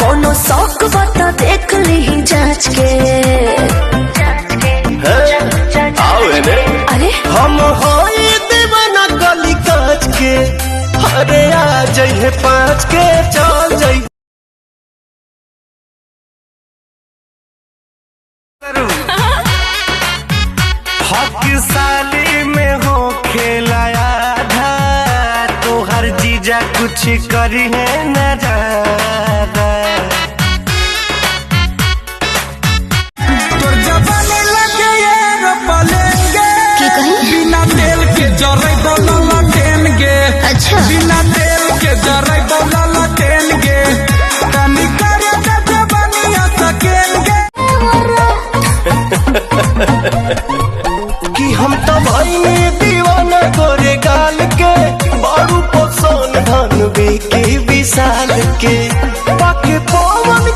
कोनो शौक बता देख ली जांच के। अरे हम होई दीवाना गली काच के, अरे आ जाइए 5 के चल जाइए। हक साली में हो खेलाया था, तो हर जीजा कुछ करी है न ज्यादा। तोर जवानी लगे ये रोपलेंगे, बिना तेल के जरई बोला लटेंगे। अच्छा बिना तेल के जरई बोला लटेंगे, कमी करे तो जवानिया सकेंगे। कि हम तो भाई में दीवाना गोरे गाल के, बारू पोसन धन बेके विशाल के, बाकी पवन